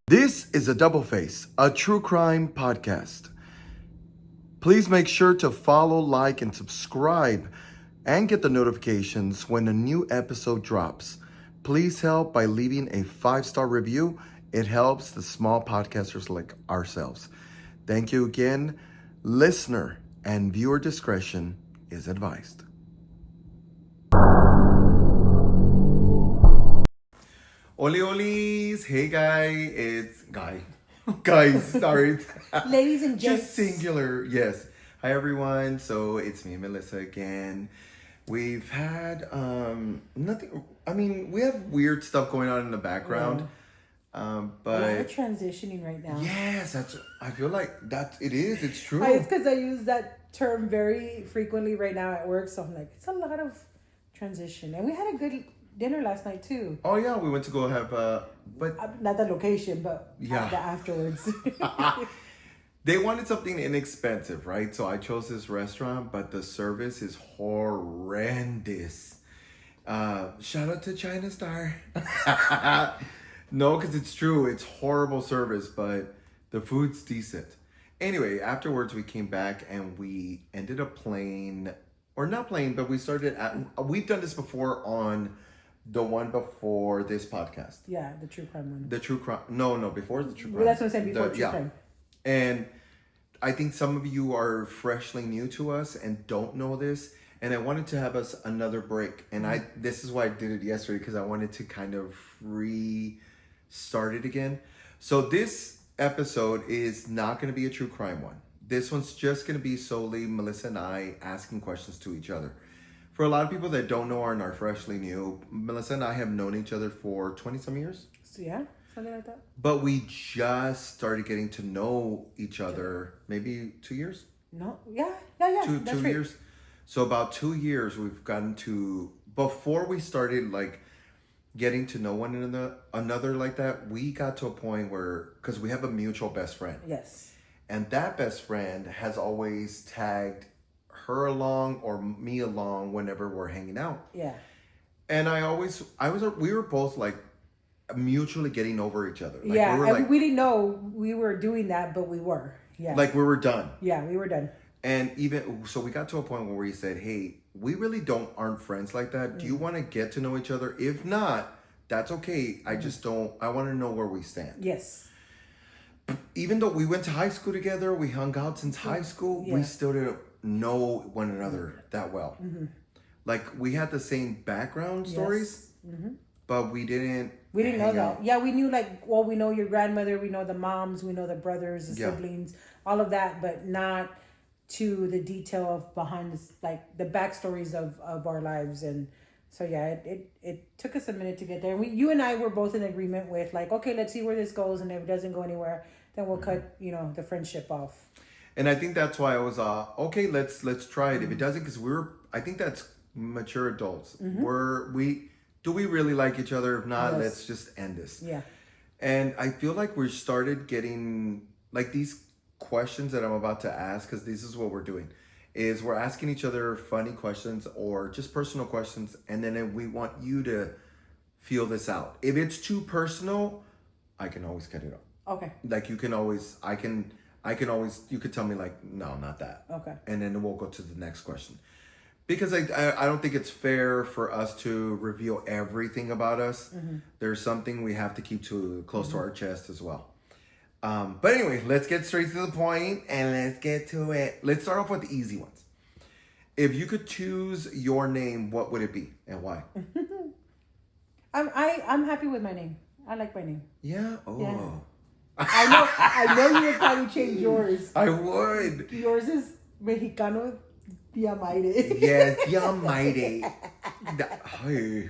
This is a Double Face, a true crime podcast. Please make sure to follow, like, and subscribe and get the notifications when a new episode drops. Please help by leaving a 5-star review. It helps the small podcasters like ourselves. Thank you again. Listener and viewer discretion is advised. Oli Olis, hey it's guys, sorry. Ladies and gents. Just singular, yes. Hi everyone, so it's me, Melissa, again. We've had nothing, we have weird stuff going on in the background. But we're transitioning right now. Yes, I feel like it's true. It's because I use that term very frequently right now at work, so I'm like, it's a lot of transition. And we had a good dinner last night too. Oh yeah, we went to go have but not the location, but yeah, the afterwards. They wanted something inexpensive, right? So I chose this restaurant, but the service is horrendous. Shout out to China Star. No, because it's true. It's horrible service, but the food's decent. Anyway, afterwards we came back and we ended up playing, or not playing, but we've done this before on the one before this podcast. Yeah, the true crime one. The true crime. No, before the true crime. Well, that's what I said before true crime. And I think some of you are freshly new to us and don't know this. And I wanted to have us another break. And this is why I did it yesterday, because I wanted to kind of restart it again. So this episode is not going to be a true crime one. This one's just going to be solely Melissa and I asking questions to each other. For a lot of people that don't know and are freshly new, Melissa and I have known each other for 20-some years. So yeah, something like that. But we just started getting to know each other maybe 2 years? No, yeah. Two years. So about 2 years we've gotten to, before we started like getting to know one another like that, we got to a point where, because we have a mutual best friend. Yes. And that best friend has always tagged her along or me along whenever we're hanging out. Yeah. And we were both like mutually getting over each other. Like, yeah, we didn't know we were doing that, but we were. Yeah. Like we were done. Yeah, we were done. And even so, we got to a point where we said, "Hey, we really aren't friends like that. Do you want to get to know each other? If not, that's okay. I just don't. I want to know where we stand." Yes. Even though we went to high school together, we hung out since high school. Yeah. We still didn't know one another that well. Mm-hmm. Like we had the same background stories, but we didn't. We didn't know that. Yeah, we knew we know your grandmother, we know the moms, we know the brothers, the siblings, all of that, but not to the detail of behind this, like the backstories of our lives. And so yeah, it took us a minute to get there. You and I were both in agreement with like, okay, let's see where this goes, and if it doesn't go anywhere, then we'll cut the friendship off. And I think that's why I was okay, let's try it. If it doesn't, because I think that's mature adults. Do we really like each other? If not, let's just end this. Yeah. And I feel like we started getting like these questions that I'm about to ask, because this is what we're doing, is we're asking each other funny questions or just personal questions, and then we want you to feel this out. If it's too personal, I can always cut it off. Okay. Like you could tell me like, no, not that. Okay. And then we'll go to the next question. Because I don't think it's fair for us to reveal everything about us. Mm-hmm. There's something we have to keep close to our chest as well. But anyway, let's get straight to the point and let's get to it. Let's start off with the easy ones. If you could choose your name, what would it be and why? I'm happy with my name. I like my name. Yeah? Oh. Yeah. I know you would probably change yours. I would. Yours is Mexicano Diamaire. Yes, Diamaire.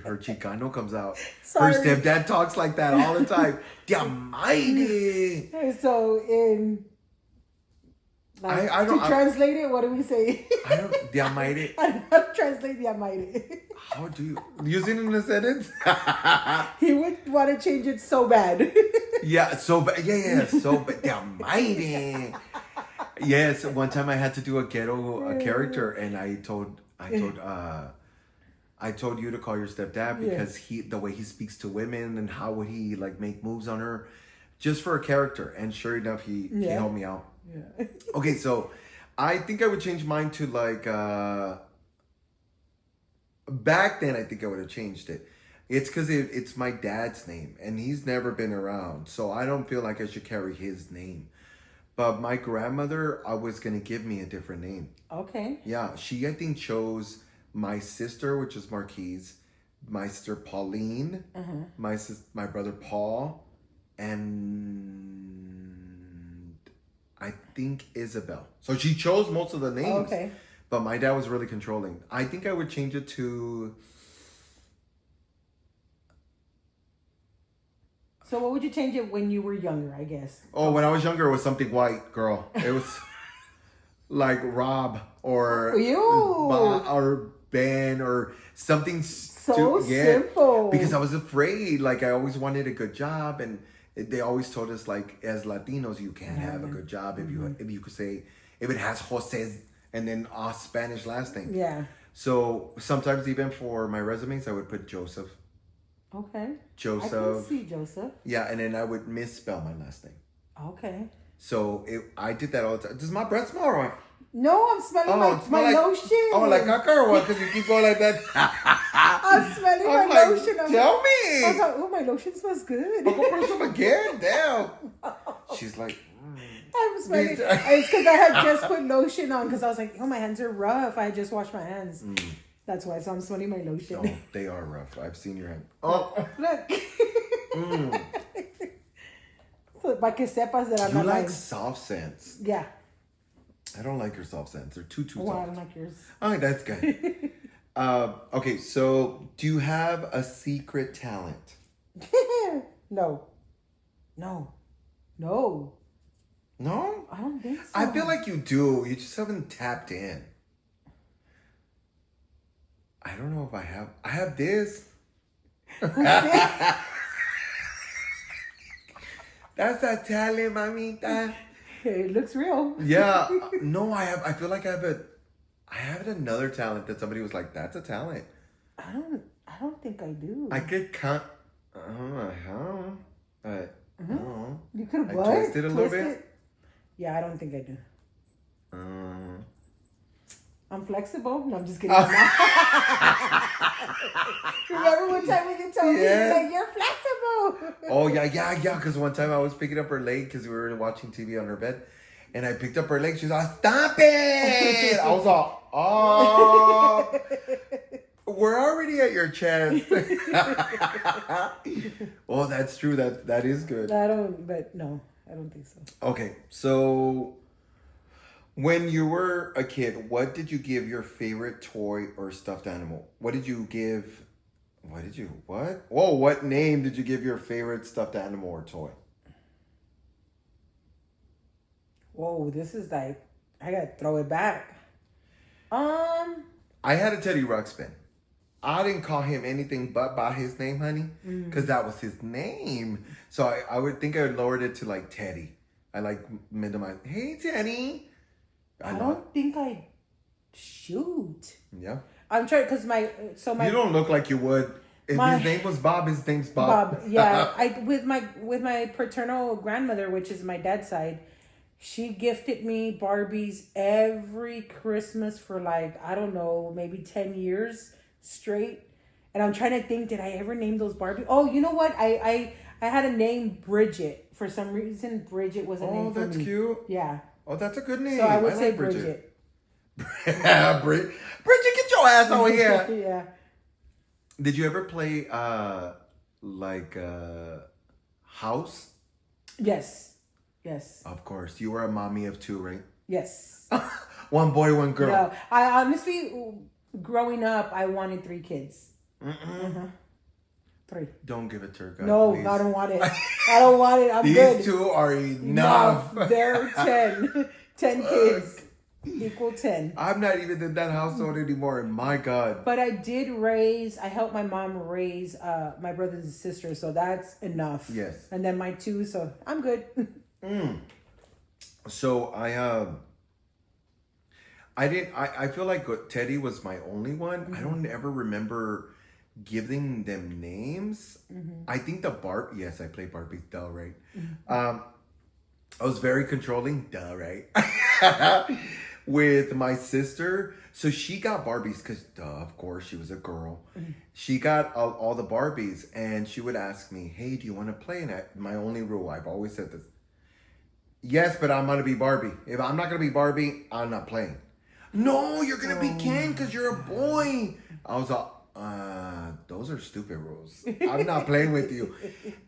Her Chicano comes out. Sorry. Her stepdad talks like that all the time. Diamaire. So I don't translate it. What do we say? Diamaire. I don't know how to translate Diamaire. How do you use it in a sentence? He would want to change it so bad. Yeah, so bad. Yeah, so bad. Diamaire. Yes, one time I had to do a character, and I told you to call your stepdad because the way he speaks to women and how would he like make moves on her. just for a character. And sure enough, he helped me out. Yeah. Okay, so I think I would change mine to like back then. I think I would have changed it. It's because it's my dad's name, and he's never been around, so I don't feel like I should carry his name. But my grandmother, I was gonna give me a different name. Okay. Yeah, she I think chose my sister, which is Marquise, my sister Pauline, my brother Paul, and I think Isabel. So she chose most of the names. Okay. But my dad was really controlling. I think I would change it to. So what would you change it when you were younger, I guess? Oh, when I was younger, it was something white, girl. It was like Rob or or Ben or something. Simple. Because I was afraid. Like I always wanted a good job, and they always told us like as Latinos, you can't have a good job if you could say if it has Jose's and then a Spanish last name. Yeah. So sometimes even for my resumes, I would put Joseph. Okay. Joseph. I can see Joseph. Yeah, and then I would misspell my last name. Okay. So I did that all the time. Does my breath smell wrong? No, I'm smelling my lotion. Oh, like caca or what? Because you keep going like that. I'm smelling my lotion. Tell me. I was like, oh, my lotion smells good. I'll go put some again. Damn. She's like, I'm smelling. It's because I had just put lotion on because I was like, oh, my hands are rough. I just washed my hands. That's why. So I'm smelling my lotion. Oh, they are rough. I've seen your hand. Oh, look. So, para que sepas that I'm you not like lying. soft scents. Yeah. I don't like your soft scents. They're too soft. Oh, I don't like yours. Oh, that's good. Okay, so do you have a secret talent? No. No? I don't think so. I feel like you do. You just haven't tapped in. I don't know if I have. I have this. That's a talent, mamita. It looks real. Yeah. No, I have. I feel like I have another talent that somebody was like, "That's a talent." I don't think I do. I could cut. I don't know how, but I don't know. You could I what? twist it a little bit. Yeah, I don't think I do. Uh, I'm flexible. No, I'm just kidding. Remember one time when you told me, like, you're flexible. Oh, yeah. Because one time I was picking up her leg because we were watching TV on her bed. And I picked up her leg. She was like, stop it. I was like, oh, we're already at your chest. Oh, that's true. That is good. I don't think so. Okay, so when you were a kid, what did you give your favorite toy or stuffed animal? What name did you give your favorite stuffed animal or toy? Whoa, this is like, I gotta throw it back. I had a Teddy Ruxpin. I didn't call him anything but by his name, honey, because that was his name. So I would think I would lowered it to like Teddy. I like minimize. Hey, Teddy. I don't think I shoot. Yeah. I'm trying because You don't look like you would. If his name was Bob, his name's Bob. Bob, yeah. With my paternal grandmother, which is my dad's side, she gifted me Barbies every Christmas for like, I don't know, maybe 10 years straight. And I'm trying to think, did I ever name those Barbies? Oh, you know what? I had a name, Bridget. For some reason, Bridget was a name for me. Oh, that's cute. Yeah. Oh, that's a good name. So I would say Bridget. Bridget, get your ass over here. Yeah. Did you ever play House? Yes. Of course. You were a mommy of two, right? Yes. One boy, one girl. No, I honestly, growing up, I wanted 3 kids. 3. Don't give it to her, God. No, please. I don't want it. I'm These good. These 2 are enough. No, they're 10. 10 kids. Equal 10. I'm not even in that household anymore. My God. But I helped my mom raise my brothers and sisters, so that's enough. Yes. And then my 2, so I'm good. So I feel like Teddy was my only one. I don't ever remember giving them names. I think yes, I played Barbie, duh, right? I was very controlling, duh, right? With my sister. So she got Barbies because, duh, of course, she was a girl. She got all the Barbies, and she would ask me, hey, do you want to play? And my only rule, I've always said this. Yes, but I'm going to be Barbie. If I'm not going to be Barbie, I'm not playing. No, you're going to be Ken because you're a boy. I was like, those are stupid rules. I'm not playing with you.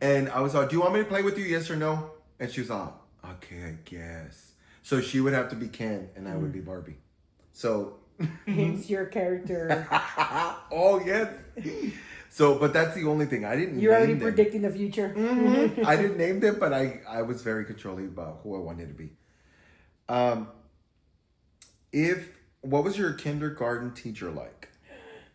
And I was like, do you want me to play with you? Yes or no? And she was like, okay, I guess. So she would have to be Ken and I would be Barbie. So. Hence your character. Oh, yes. So, but that's the only thing. I didn't You're already name them. predicting the future. I didn't name them, but I was very controlling about who I wanted to be. What was your kindergarten teacher like?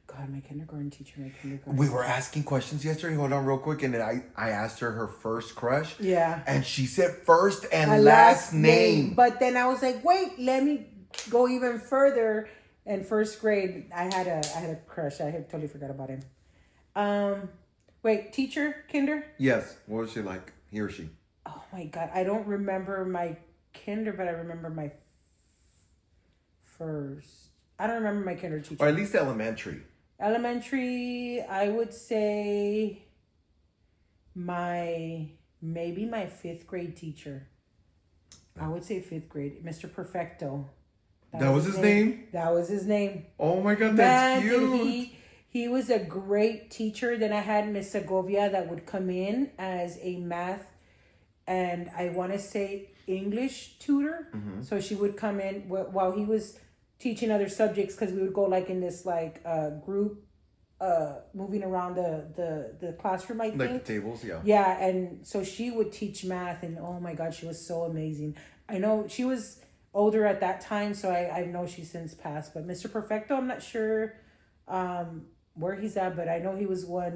God, my kindergarten teacher, We were asking questions yesterday. Hold on real quick. And then I asked her first crush. Yeah. And she said first and last name. But then I was like, wait, let me go even further. In first grade, I had a crush. I had totally forgot about him. Wait, teacher, kinder? Yes. What was she like? He or she? Oh my God. I don't remember my kinder, but I remember my first. I don't remember my kinder teacher. Or at least elementary. Elementary, I would say maybe my fifth grade teacher. I would say fifth grade. Mr. Perfecto. That was his name? That was his name. Oh my God, that's cute. He was a great teacher. Then I had Miss Segovia that would come in as a math and I want to say English tutor. So she would come in while he was teaching other subjects because we would go like in this like group moving around the classroom, I think. Like the tables, yeah. Yeah, and so she would teach math and oh my God, she was so amazing. I know she was older at that time, so I know she's since passed. But Mr. Perfecto, I'm not sure where he's at, but I know he was one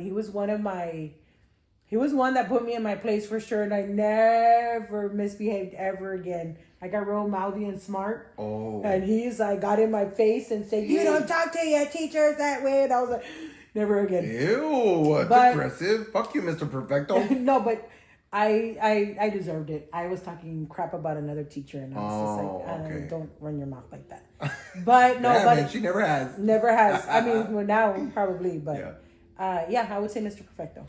that put me in my place for sure, and I never misbehaved ever again. I got real mouthy and smart. Oh. And he's like got in my face and said, you don't talk to your teachers that way. And I was like, never again. Ew, that's aggressive. Fuck you, Mr. Perfecto. No, but I deserved it. I was talking crap about another teacher and I was just like, don't run your mouth like that. But no, but she never has. Never has. I mean, well, now probably, but yeah, I would say Mr. Perfecto.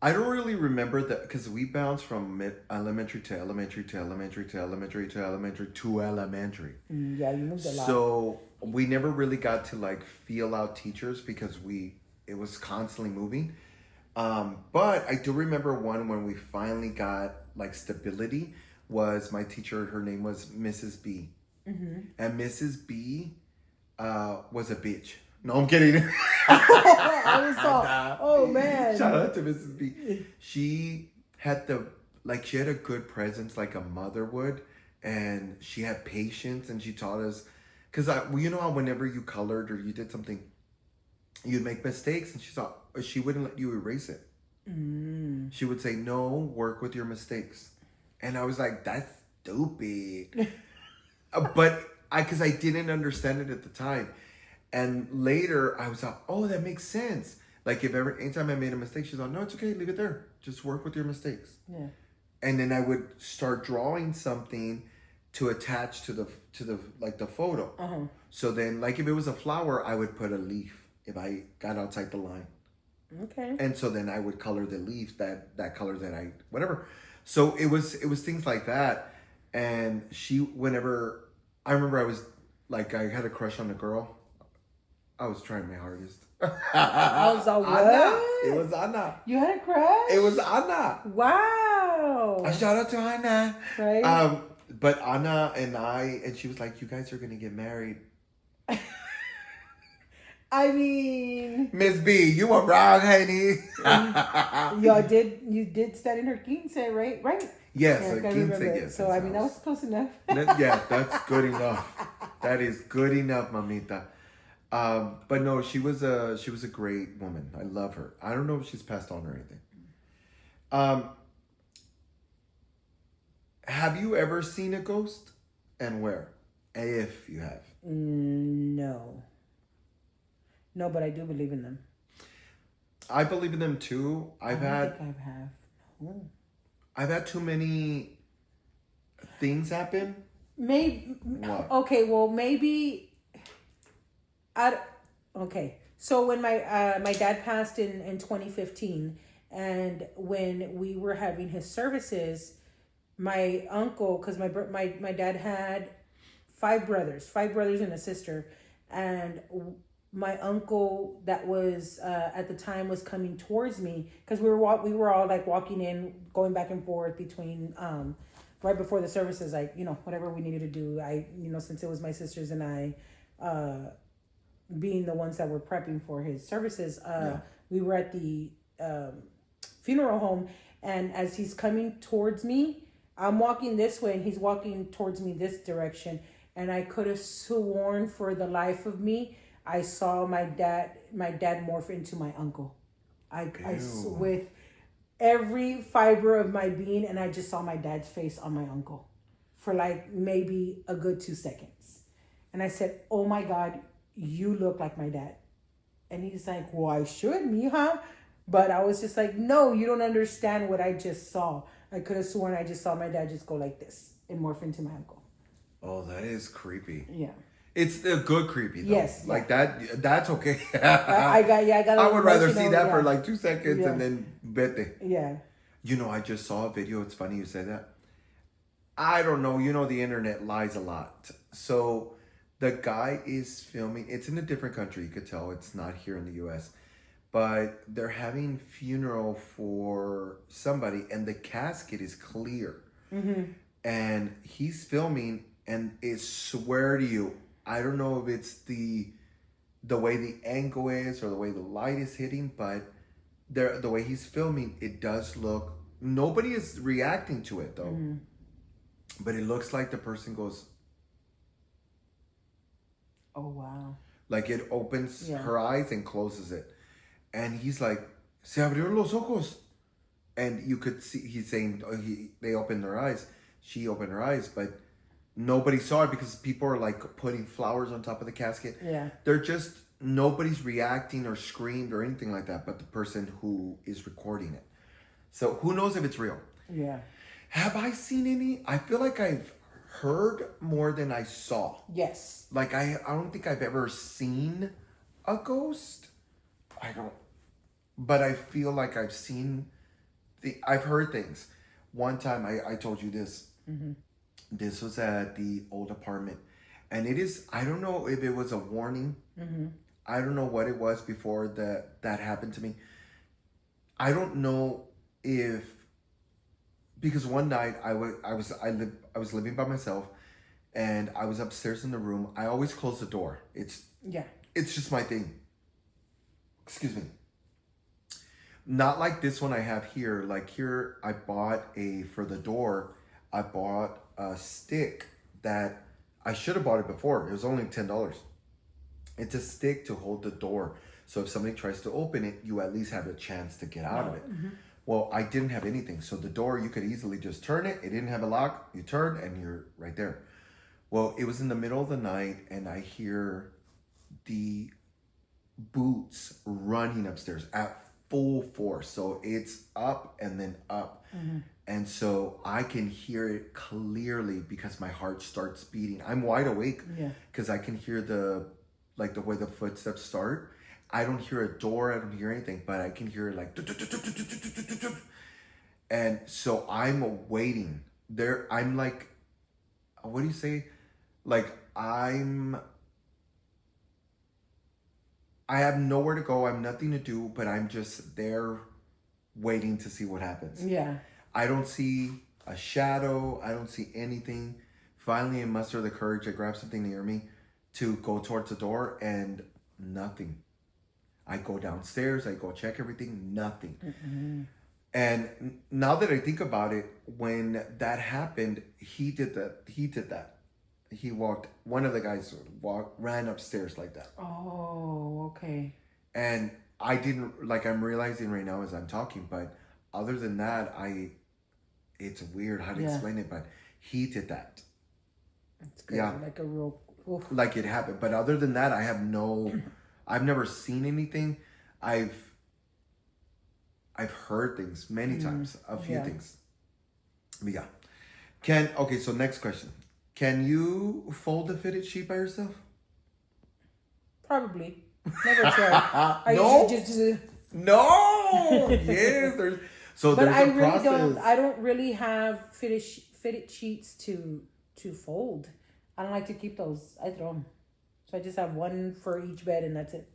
I don't really remember that because we bounced from elementary to elementary to elementary to elementary to elementary to elementary. Yeah, you moved a lot. So we never really got to like feel out teachers because it was constantly moving. But I do remember one when we finally got like stability was my teacher. Her name was Mrs. B. And Mrs. B was a bitch. No, I'm kidding. Oh man! Shout out to Mrs. B. She had she had a good presence like a mother would, and she had patience, and she taught us. Cause you know how whenever you colored or you did something, you'd make mistakes, and she wouldn't let you erase it. She would say, "No, work with your mistakes," and I was like, "That's stupid," but because I didn't understand it at the time. And later, I was like, oh, that makes sense. Like, anytime I made a mistake, she's like, no, it's okay, leave it there. Just work with your mistakes. Yeah. And then I would start drawing something to attach to the photo. So then, like, if it was a flower, I would put a leaf if I got outside the line. Okay. And so then I would color the leaf that color that whatever. So it was things like that. And whenever I remember I had a crush on a girl. I was trying my hardest. I was what? Anna. It was Anna. You had a crush? It was Anna. Wow. A shout out to Anna. Right. But Anna and she was like, you guys are gonna get married. I mean, Miss B, you were wrong, honey. You did stand in her quince, right? Right. Yes, yeah, quince, yes. So I mean, that was close enough. Yeah, that's good enough. That is good enough, mamita. But no, she was a great woman. I love her. I don't know if she's passed on or anything. Have you ever seen a ghost, and where? If you have. No, but I do believe in them. I believe in them too. I don't think I have. No. I've had too many things happen. Maybe. What? Okay. Well, maybe. I. Okay. So when my dad passed in 2015, and when we were having his services, my uncle, because my dad had five brothers and a sister, and my uncle that was at the time was coming towards me because we were all like walking in, going back and forth between right before the services, like, you know, whatever we needed to do. I, you know, since it was my sisters and I being the ones that were prepping for his services, we were at the funeral home, and as he's coming towards me, I'm walking this way and he's walking towards me this direction, and I could have sworn for the life of me I saw my dad morph into my uncle. I with every fiber of my being, and I just saw my dad's face on my uncle for like maybe a good 2 seconds. And I said, "Oh my God, you look like my dad." And he's like, "Why should me, huh?" But I was just like, "No, you don't understand what I just saw." I could have sworn I just saw my dad just go like this and morph into my uncle. Oh, that is creepy. Yeah. It's a good creepy though. Yes. Like that. That's okay. I got. I would rather see that for like 2 seconds and then vete. Yeah. You know, I just saw a video. It's funny you say that. I don't know. You know, the internet lies a lot. So the guy is filming. It's in a different country. You could tell it's not here in the U.S. But they're having funeral for somebody, and the casket is clear. Mm-hmm. And he's filming, and I swear to you, I don't know if it's the way the angle is or the way the light is hitting, but the way he's filming, it does look. Nobody is reacting to it though, but it looks like the person goes. Oh wow! Like it opens her eyes and closes it, and he's like, "Se abrieron los ojos," and you could see he's saying they opened their eyes. She opened her eyes, but nobody saw it because people are like putting flowers on top of the casket. Yeah. They're just, nobody's reacting or screamed or anything like that, but the person who is recording it. So who knows if it's real? Yeah. Have I seen any? I feel like I've heard more than I saw. Yes. Like I don't think I've ever seen a ghost. I don't. But I feel like I've seen I've heard things. One time I told you this. Mm-hmm. This was at the old apartment, and it is, I don't know if it was a warning. Mm-hmm. I don't know what it was before that happened to me. I don't know if, because one night I was living by myself, and I was upstairs in the room. I always close the door. It's just my thing. Excuse me. Not like this one I have here. Like here, I bought for the door, I bought a stick that I should have bought it before. It was only $10. It's a stick to hold the door. So if somebody tries to open it, you at least have a chance to get out of it. Mm-hmm. Well, I didn't have anything. So the door, you could easily just turn it. It didn't have a lock. You turn and you're right there. Well, it was in the middle of the night, and I hear the boots running upstairs at full force. So it's up and then up. Mm-hmm. And so I can hear it clearly because my heart starts beating. I'm wide awake because I can hear the way the footsteps start. I don't hear a door. I don't hear anything, but I can hear it like. And so I'm waiting there. I'm like, what do you say? Like I have nowhere to go. I have nothing to do, but I'm just there waiting to see what happens. Yeah. I don't see a shadow. I don't see anything. Finally, I muster the courage. I grab something near me to go towards the door, and nothing. I go downstairs. I go check everything. Nothing. Mm-hmm. And now that I think about it, when that happened, he did that. One of the guys ran upstairs like that. Oh, okay. And I didn't, I'm realizing right now as I'm talking, but other than that, it's weird how to explain it, but he did that. It's good. Yeah. Like a real... Oof. Like it happened. But other than that, I've never seen anything. I've heard things many times, a few yeah. things. But yeah. Okay, so next question. Can you fold a fitted sheet by yourself? Probably. Never tried. I No. usually just No. Yes. There's but there's I a really process. don't. I don't really have fitted sheets to fold. I don't like to keep those. I throw them. So I just have one for each bed, and that's it.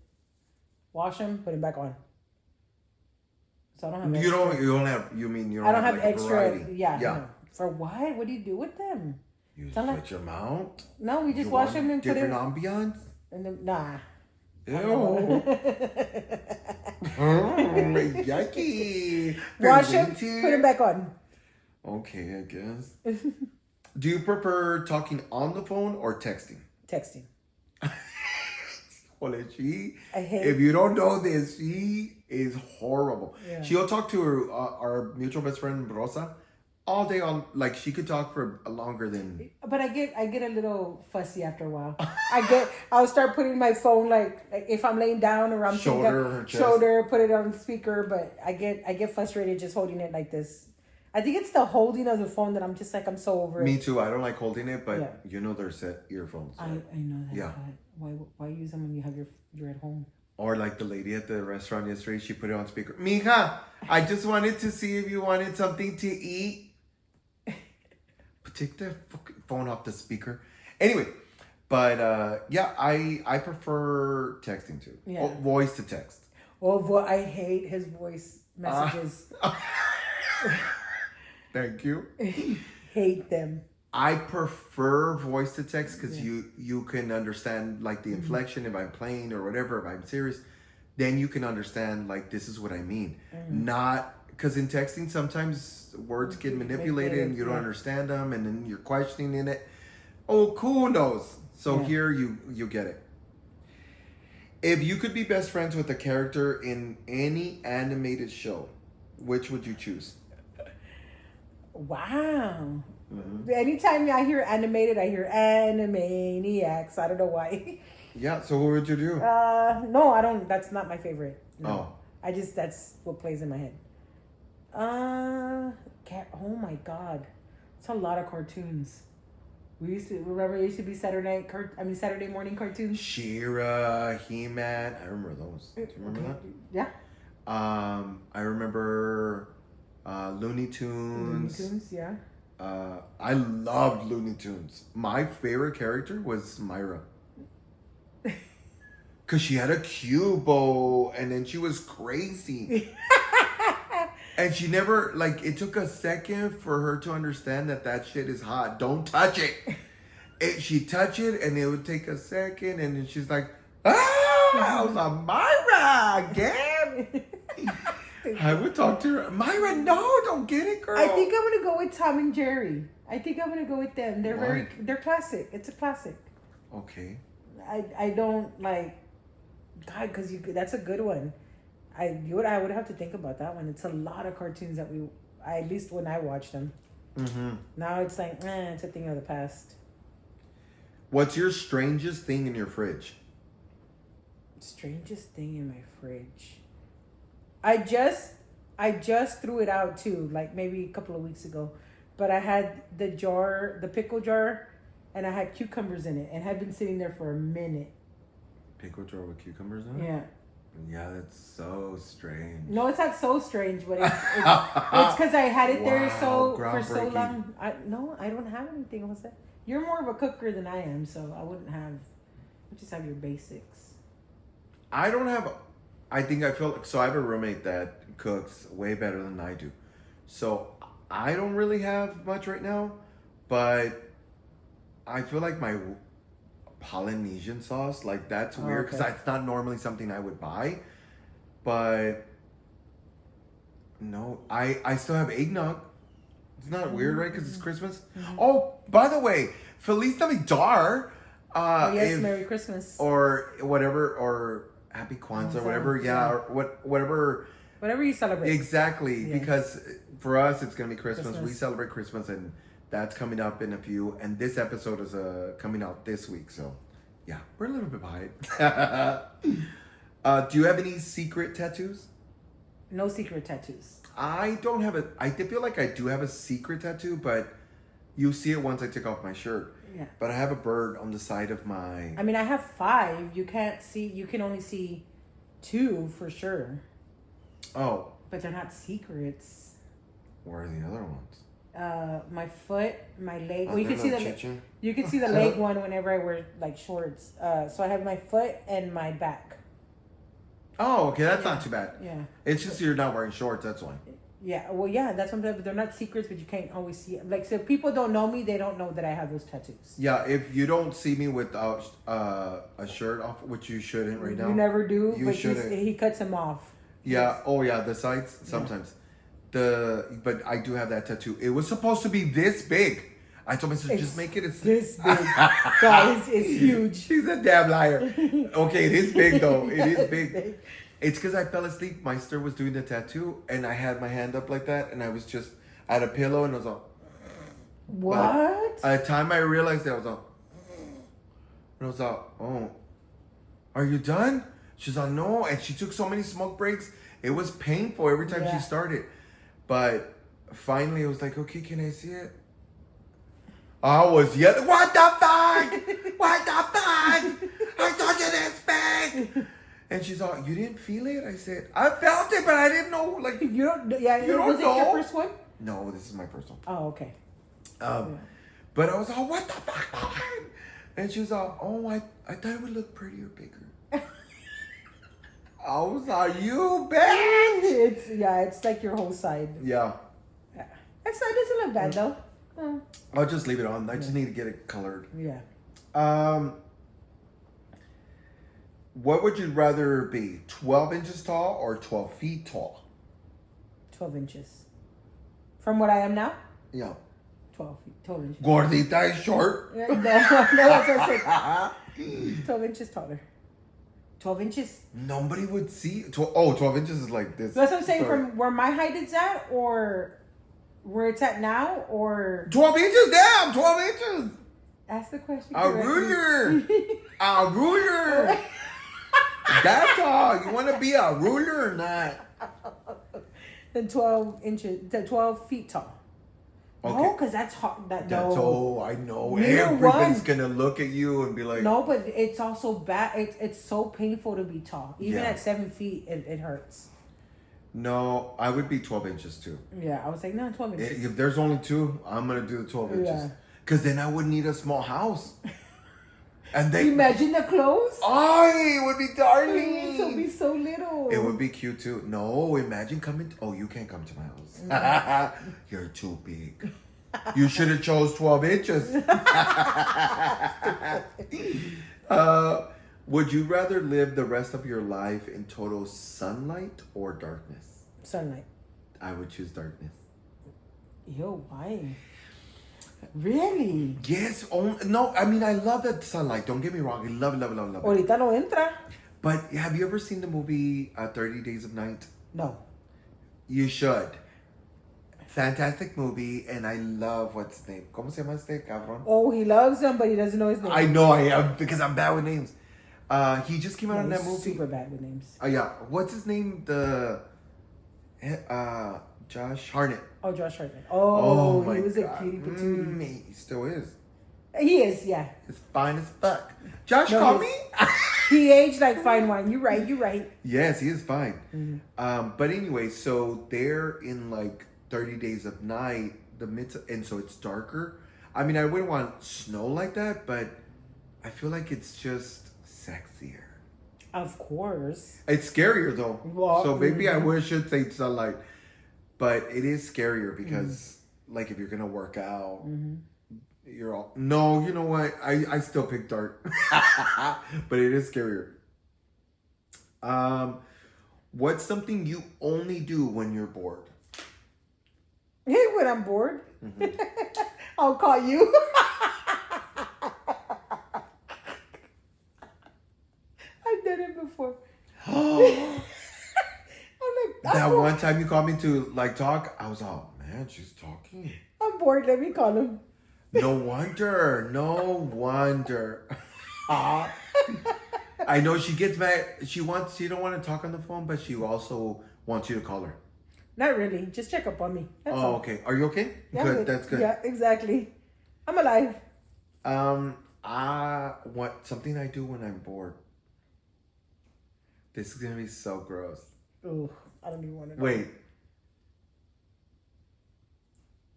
Wash them, put them back on. So I don't have. You don't have. You mean you don't? I don't have like, a extra. variety. Yeah. Yeah. No. For what? What do you do with them? You Sound switch them out. No, we just You wash want them and put different it. ambiance. And then nah. Ew. Yucky. Wash them, Fermented. put them back on. Okay, I guess. Do you prefer talking on the phone or texting? Texting. Well, I hate. if you don't know this, she is horrible. Yeah. She'll talk to her our mutual best friend Rosa all day on. Like she could talk for longer than. But I get a little fussy after a while. I'll start putting my phone like if I'm laying down or I'm sitting Shoulder, down, her chest. shoulder, put it on speaker. But I get frustrated just holding it like this. I think it's the holding of the phone that I'm just like I'm so over it. Me too. I don't like holding it, but Yeah. you know they're set earphones. I know that. Yeah. But why use them when you have you're at home? Or like the lady at the restaurant yesterday, she put it on speaker. Mija, I just wanted to see if you wanted something to eat. But take the fucking phone off the speaker. Anyway, but yeah, I prefer texting too. Yeah. Oh, voice to text. Oh, I hate his voice messages. Thank you. Hate them. I prefer voice to text because you can understand like the inflection if I'm playing or whatever, if I'm serious, then you can understand like this is what I mean. Not because in texting sometimes words get manipulated and you don't understand them and then you're questioning in it. Oh, cool knows. So here you get it. If you could be best friends with a character in any animated show, which would you choose? Wow. Anytime I hear animated, I hear Animaniacs. I don't know why. Yeah, so what would you do? No, I don't. That's not my favorite. Oh. No. that's what plays in my head. Oh my God. It's a lot of cartoons. It used to be Saturday morning cartoons. She-Ra, He-Man. I remember those. Do you remember that? Yeah. I remember Looney Tunes. Looney Tunes, yeah. I loved Looney Tunes. My favorite character was Myra. Because she had a cubo and then she was crazy. And she never, like, it took a second for her to understand that shit is hot. Don't touch it. She'd touch it and it would take a second and then she's like, I was like, Myra, again. I would talk to her. Myra, no, don't get it, girl. I think I'm gonna go with Tom and Jerry. I think I'm gonna go with them. They're classic. It's a classic. Okay. I don't like, God, because that's a good one. I would have to think about that one. It's a lot of cartoons that at least when I watched them. Mm-hmm. Now it's like, it's a thing of the past. What's your strangest thing in your fridge? Strangest thing in my fridge. I just threw it out too, like maybe a couple of weeks ago. But I had the pickle jar, and I had cucumbers in it, and had been sitting there for a minute. Pickle jar with cucumbers in it? Yeah. Yeah, that's so strange. No, it's not so strange, but it's because I had it there for so long. I don't have anything else. You're more of a cooker than I am, so I wouldn't have. You just have your basics. I don't have. I think I feel so. I have a roommate that cooks way better than I do, so I don't really have much right now. But I feel like my Polynesian sauce, like that's weird because that's not normally something I would buy. But no, I still have eggnog. It's not weird, right? Because it's Christmas. Mm-hmm. Oh, by the way, Feliz Navidad. Yes, Merry Christmas. Or whatever, or Happy Kwanzaa, whatever. Yeah, or whatever. Whatever you celebrate. Exactly, because for us it's gonna be Christmas. We celebrate Christmas, and that's coming up in a few. And this episode is coming out this week, so yeah, we're a little bit behind. Do you have any secret tattoos? No secret tattoos. I don't have I feel like I do have a secret tattoo, but you see it once I take off my shirt. Yeah. But I have a bird on the side of my... I mean, I have 5. You can only see 2 for sure. Oh. But they're not secrets. Where are the other ones? My foot, my leg. Well, you They're can see not the chichen? you can see the leg one whenever I wear like shorts. So I have my foot and my back. Oh, okay, that's not too bad. Yeah. It's just you're not wearing shorts, that's why. Yeah. Well, yeah, that's what I'm saying. But they're not secrets, but you can't always see it. Like, so if people don't know me, they don't know that I have those tattoos. Yeah, if you don't see me without a shirt off, which you shouldn't right now. You never do, You but shouldn't. he cuts them off. Yeah. Oh, yeah. The sides sometimes. But I do have that tattoo. It was supposed to be this big. I told myself just make it this big. Guys, it's huge. She's a damn liar. Okay, it is big though. It is big. It's because I fell asleep. My sister was doing the tattoo, and I had my hand up like that, and I had a pillow, and I was all. What? By the time I realized that, I was all. And I was all, oh, are you done? She's like, no, and she took so many smoke breaks. It was painful every time she started. But finally, it was like, okay, can I see it? I was yelling, what the fuck? What the fuck? I told you this big. And she's all, you didn't feel it? I said, I felt it, but I didn't know. Like, You don't. Yeah. You don't was know? it your first one? No, this is my first one. Oh, okay. But I was all, what the fuck? And she was all, oh, I thought it would look prettier, bigger. I was like, you bitch. It's like your whole side. Yeah. That side doesn't look bad though. I'll just leave it on. I just need to get it colored. Yeah. What would you rather be? 12 inches tall or 12 feet tall? 12 inches. From what I am now? Yeah. 12 feet. 12 inches. Gordita is short. No, that's what I said. 12 inches taller. 12 inches? Nobody would see. 12 inches is like this. So that's what I'm saying, from where my height is at, or where it's at now, or 12 inches? Damn, 12 inches. Ask the question. A ruler. A ruler. That's all. You want to be a ruler or not? Then 12 inches, 12 feet tall. Okay. No, because that's hard. That's all I know. Neither Everybody's one. gonna look at you and be like, No, but it's also bad. It's so painful to be tall. Even Yeah. at 7 feet, it hurts. no, I would be 12 inches too. Yeah, I was like, no, 12 inches. If there's only 2, I'm gonna do the 12 inches. Yeah. Because then I would need a small house. And they Imagine the clothes. it would be It darling. would be so little. It would be cute too. No, imagine coming. You can't come to my house. You're too big. You should have chose 12 inches. Would you rather live the rest of your life in total sunlight or darkness? Sunlight. I would choose darkness. Yo, why? Really? Yes. No, I mean, I love that sunlight. Don't get me wrong. I love it. Ahorita no entra. But have you ever seen the movie 30 Days of Night? No. You should. Fantastic movie, and I love what's his name. ¿Cómo se llama este cabrón? Oh, he loves them, but he doesn't know his name. I know I am because I'm bad with names. He just came out in that movie. Super bad with names. Yeah. What's his name? Josh Hartnett. Oh, Josh Hartnett. Oh, my he was God. a cutie patootie. He still is. He is, yeah. He's fine as fuck. Josh, No, call he's- me. He aged like fine wine. You're right. Yes, he is fine. But anyway, so they're in like 30 Days of Night, and so it's darker. I mean, I wouldn't want snow like that, but I feel like it's just sexier. Of course. It's scarier though. Well, so maybe I should say sunlight, but it is scarier because, like, if you're gonna work out, you're all no. You know what? I still pick dark, but it is scarier. What's something you only do when you're bored? Hey, when I'm bored, I'll call you. I've done it before. That one time you called me to like talk, I was all, man, she's talking. I'm bored. Let me call him. No wonder. I know she gets mad. She don't want to talk on the phone, but she also wants you to call her? Not really. Just check up on me. That's all. Okay. Are you okay? Yeah, Good. That's good. Yeah, exactly. I'm alive. What something I do when I'm bored. This is gonna be so gross. Oh, I don't even want to know. Wait.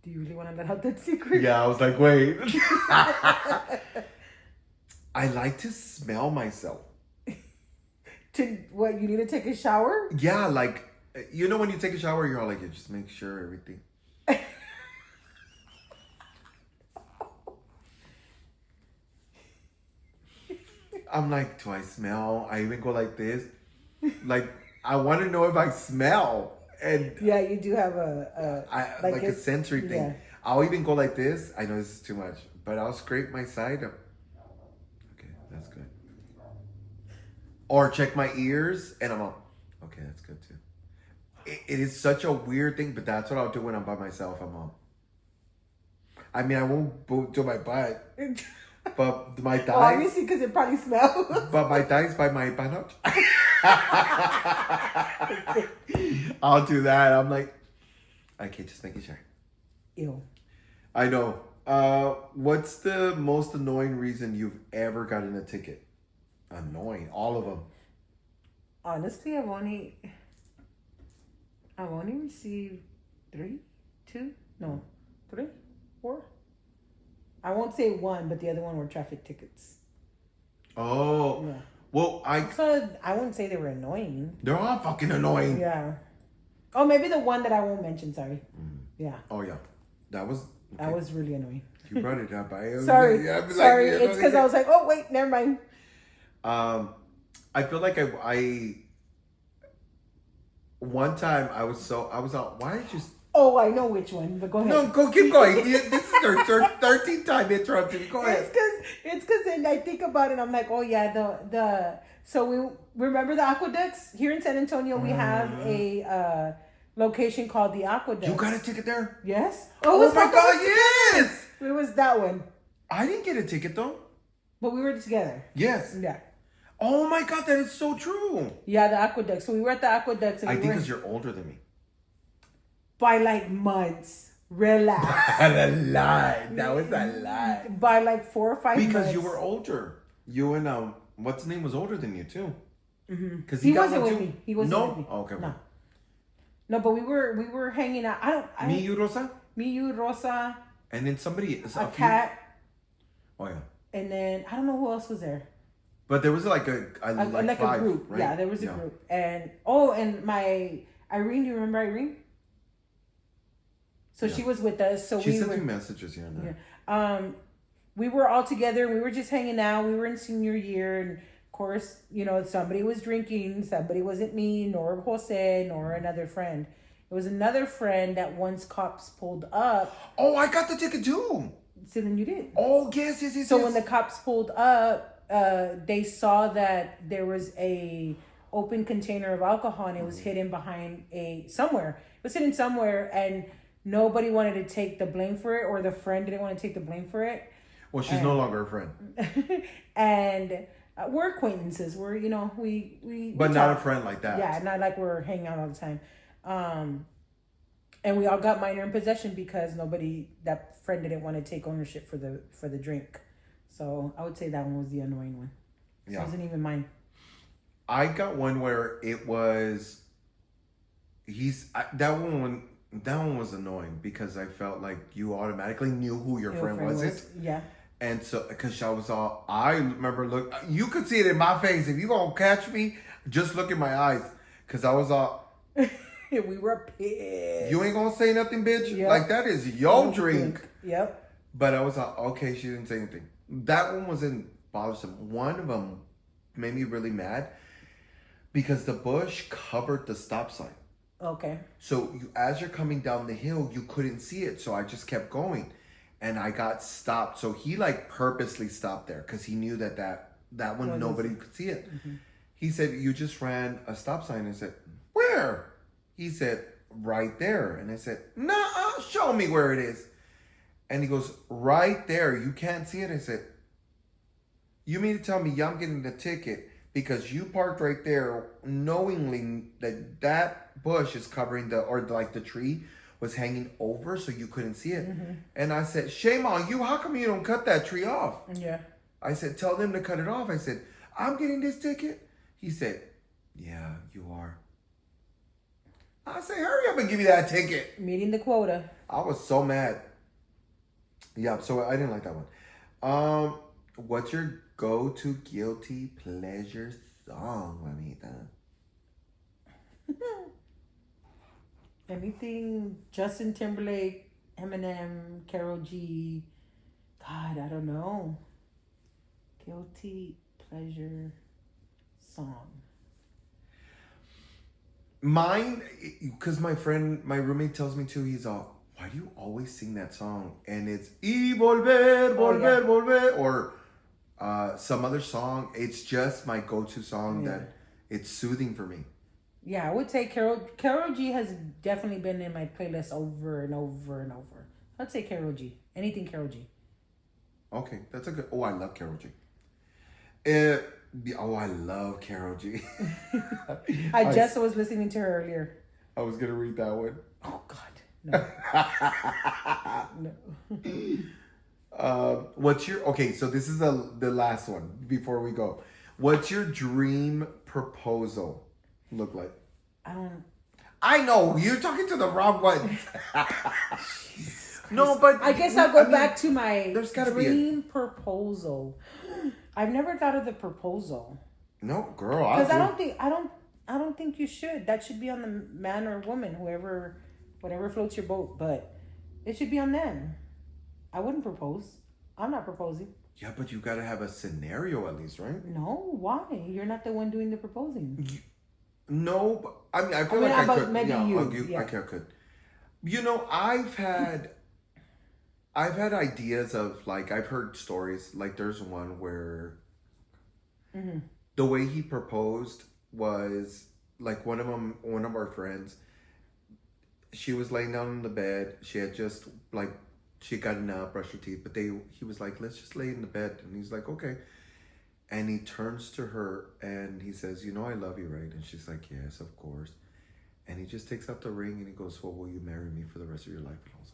Do you really want to let out that secret? Yeah, I was like, wait. I like to smell myself. To what? You need to take a shower? Yeah, like you know when you take a shower, you're all like, just make sure everything. I'm like, do I smell? I even go like this. Like, I want to know if I smell. And Yeah, you do have like a sensory thing. Yeah. I'll even go like this. I know this is too much, but I'll scrape my side. Okay, that's good. Or check my ears, and I'm all, okay, that's good too. It is such a weird thing, but that's what I'll do when I'm by myself. I'm all. I mean, I won't do my butt, but my thighs. Well, obviously, because it probably smells. But my thighs by my panoch. I'll do that. I'm like, okay, just making sure. Ew. I know. What's the most annoying reason you've ever gotten a ticket? Annoying, all of them. Honestly, I've only received 3, 2, no, 3, 4. I won't say 1, but the other one were traffic tickets. Oh, Yeah. well, So I wouldn't say they were annoying. they're all fucking annoying. Yeah. Oh, maybe the one that I won't mention. Sorry. Yeah. Oh yeah, that was. Okay. That was really annoying. You brought it up. Sorry. Yeah, I'd be Sorry. like, It's because I was like, oh wait, never mind. I feel like I one time I was out. Why did you? Oh, I know which one, but go ahead. No, keep going. This is their 13th time interrupting. Go ahead. It's because then I think about it. I'm like, oh yeah, so we remember the aqueducts here in San Antonio. We have a location called the Aqueducts. You got a ticket there? Yes. Oh my God, yes! It was that one, I didn't get a ticket though. but we were together. Yes. Yeah. Oh my God, that is so true. Yeah, the Aqueducts. So we were at the Aqueducts. And I we think were because you're older than me. by like months. Relax. A lie. That was a lie. By like 4 or 5 months. Because you were older. You and what's his name was older than you too. Because He wasn't with me. He wasn't with me. Oh, okay. No. No, but we were hanging out. Me, you, Rosa, Rosa, and then somebody. a cat, Oh yeah. and then I don't know who else was there. But there was like Like five, a group. right? Yeah, there was a group. And my Irene, do you remember Irene? So she was with us. So she sent me messages here and there. Yeah. We were all together. We were just hanging out. We were in senior year, and of course, somebody was drinking. Somebody wasn't me, nor Jose, nor another friend. It was another friend that once cops pulled up. Oh, I got the ticket too. So then you did. Oh yes. So when the cops pulled up, they saw that there was a open container of alcohol, and it was hidden behind somewhere. It was hidden somewhere, and nobody wanted to take the blame for it, or the friend didn't want to take the blame for it. Well, she's no longer a friend. And we're acquaintances. We're we But we not talk. a friend like that. Yeah, not like we're hanging out all the time. And we all got minor in possession because that friend didn't want to take ownership for the drink. So I would say that one was the annoying one. So it wasn't even mine. I got one where it was. That one was annoying because I felt like you automatically knew who your friend was. Yeah. And so, because I remember you could see it in my face. If you gonna catch me, just look in my eyes. Because I was all. We were pissed. You ain't gonna say nothing, bitch? Yep. Like, that is your drink. Yep. But I was like, okay, she didn't say anything. That one wasn't bothersome. One of them made me really mad because the bush covered the stop sign. Okay. So as you're coming down the hill, you couldn't see it. So I just kept going. And I got stopped. So he purposely stopped there because he knew that one nobody could see it. Mm-hmm. He said, you just ran a stop sign. I said, where? He said, right there. And I said, nah, show me where it is. And he goes, right there. You can't see it. I said, you mean to tell me I'm getting the ticket because you parked right there knowingly that that bush is covering the tree was hanging over so you couldn't see it. And I said, shame on you. How come you don't cut that tree off? Yeah. I said, tell them to cut it off. I said, I'm getting this ticket. He said, yeah, you are. I said, hurry up and give me that ticket. Meeting the quota. I was so mad. Yeah, so I didn't like that one. What's your go-to guilty pleasure song, Mamita? Anything Justin Timberlake, Eminem, Karol G. God, I don't know. Guilty pleasure song. Mine, because my roommate tells me to, he's all, why do you always sing that song? And it's Y volver, volver, volver, or some other song. It's just my go-to song that it's soothing for me. Yeah, I would say Karol G has definitely been in my playlist over and over and over. I'd say Karol G. Anything Karol G. Okay, that's a good. Oh, I love Karol G. I love Karol G. I just was listening to her earlier. I was gonna read that one. Oh God, no. No. What's your so this is the last one before we go. What's your dream proposal look like? I know you're talking to the wrong one. No, but I guess I'll go back to my there's gotta dream proposal. I've never thought of the proposal. No, girl. Because I don't think you should. That should be on the man or woman, whatever floats your boat. But it should be on them. I wouldn't propose. I'm not proposing. Yeah, but you gotta have a scenario at least, right? No, why? You're not the one doing the proposing. No, but I mean, I feel like I could. Maybe you. I could. You know, I've had ideas of like I've heard stories like there's one where the way he proposed was like one of our friends. She was laying down in the bed. She had just she gotten up, brushed her teeth, but he was like, let's just lay in the bed, and he's like, okay. And he turns to her and he says, you know, I love you, right? And she's like, yes, of course. And he just takes out the ring and he goes, well, will you marry me for the rest of your life? And I was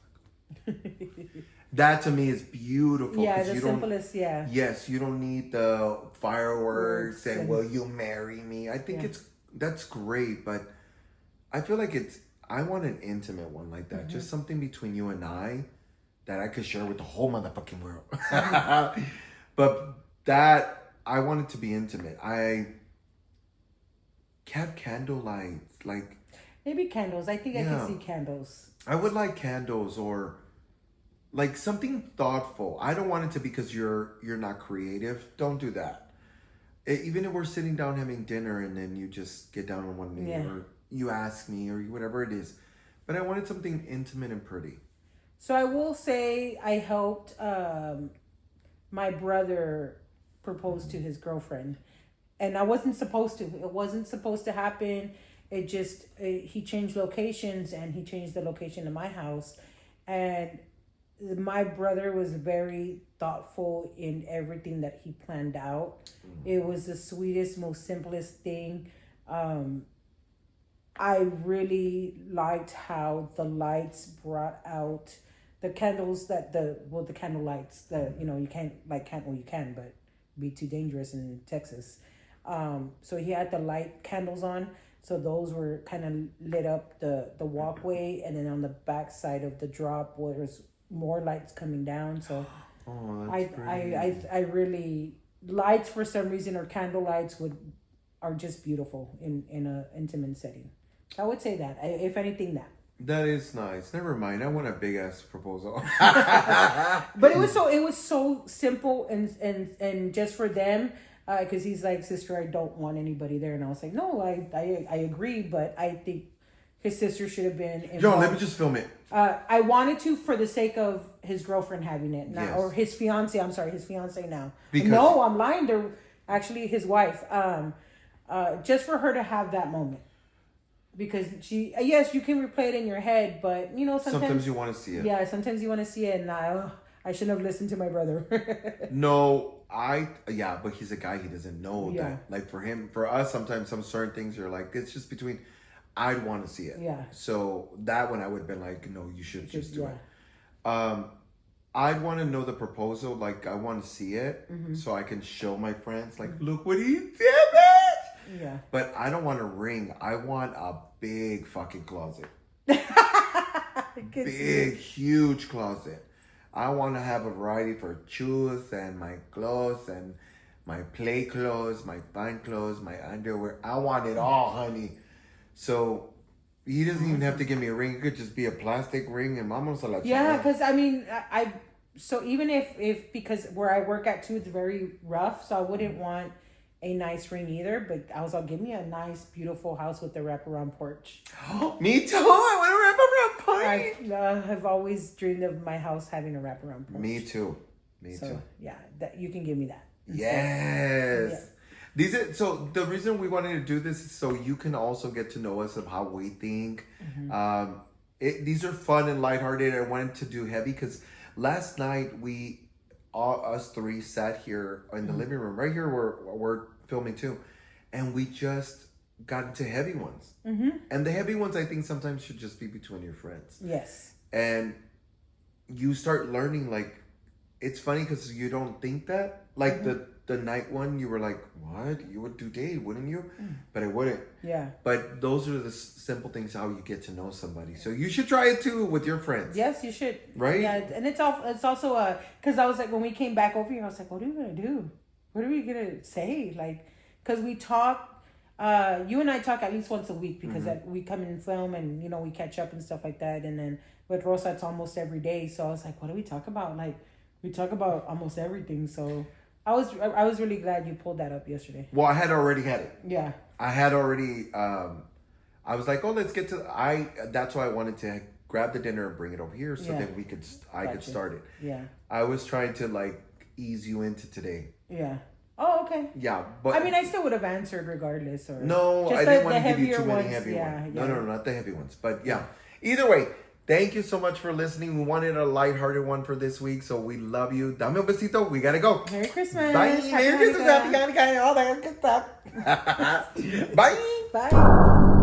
like, that to me is beautiful. Yeah, the simplest, yeah. Yes, you don't need the fireworks and will you marry me? I think that's great, but I feel like I want an intimate one like that. Just something between you and I that I could share with the whole motherfucking world. But that, I want it to be intimate. I have candle lights, like... Maybe candles. I think I can see candles. I would like candles or like something thoughtful. I don't want it to be because you're not creative. Don't do that. Even if we're sitting down having dinner and then you just get down on one knee or you ask me or whatever it is. But I wanted something intimate and pretty. So I will say I helped my brother propose to his girlfriend. And I wasn't supposed to. It wasn't supposed to happen. It just, he changed locations and he changed the location of my house. And my brother was very thoughtful in everything that he planned out. It was the sweetest, most simplest thing. I really liked how the lights brought out the candles the candle lights that, you can't you can, but be too dangerous in Texas. So he had the light candles on. So those were kind of lit up the walkway, and then on the back side of the drop was more lights coming down. So I really lights for some reason, or candle lights are just beautiful in a intimate setting. I would say that, if anything, that. That is nice. Never mind. I want a big ass proposal. But it was so simple and just for them. Because he's like, sister, I don't want anybody there. And I was like, no, I agree, but I think his sister should have been involved. Yo, let me just film it. I wanted to for the sake of his girlfriend having it now, or his fiance. I'm sorry, his fiance now. No, I'm lying. They're actually his wife. Just for her to have that moment. Because yes, you can replay it in your head, but sometimes you want to see it. Yeah, sometimes you want to see it, and I shouldn't have listened to my brother. No. but he's a guy. He doesn't know Yeah. that. Like for us, sometimes some certain things are like, it's just between, I'd want to see it. Yeah. So that one I would have been like, no, you should just do Yeah. it. I'd want to know the proposal. Like, I want to see it so I can show my friends, like, look what he did, bitch. Yeah. But I don't want a ring. I want a big fucking closet. Big, huge closet. I want to have a variety for shoes and my clothes and my play clothes, my fine clothes, my underwear. I want it all, honey. So he doesn't even have to give me a ring. It could just be a plastic ring and vamos a la Yeah, chingada. because I mean, so even if because where I work at too, it's very rough, so I wouldn't want a nice ring either. But I'll give me a nice, beautiful house with a wraparound porch. Me too. I want to wrap up I've always dreamed of my house having a wraparound porch. Me too. Me So too. yeah, that you can give me that. Yes. Yeah. These are, so the reason we wanted to do this is so you can also get to know us of how we think. These are fun and lighthearted. I wanted to do heavy because last night us three sat here in the living room right here where we're filming too, and we just got into heavy ones. And the heavy ones I think sometimes should just be between your friends. Yes. And you start learning, like, it's funny because you don't think that. Like the night one, you were like, what? You would do date, wouldn't you? But I wouldn't. Yeah. But those are the simple things how you get to know somebody. So you should try it too with your friends. Yes, you should. Right? Yeah, and it's also because I was like, when we came back over here, I was like, what are we gonna do? What are we gonna say? Like, because we talk. You and I talk at least once a week because we come and film and we catch up and stuff like that. And then with Rosa, it's almost every day. So I was like, what do we talk about? Like, we talk about almost everything. So I was really glad you pulled that up yesterday. Well, I had already had it. Yeah. I had already. I was like, oh, let's get to. That's why I wanted to grab the dinner and bring it over here so then I could start it. Yeah. I was trying to like ease you into today. Yeah. Oh, okay. Yeah, but I mean, I still would have answered regardless. Or no, just I didn't want to give you heavier too many ones. heavy Yeah, ones. yeah. No, not the heavy ones. But yeah, either way, thank you so much for listening. We wanted a lighthearted one for this week, so we love you. Dame un besito. We gotta go. Merry Christmas. Bye. Happy Merry Christmas. Hanukkah. Happy Hanukkah. All that good stuff. Bye. Bye.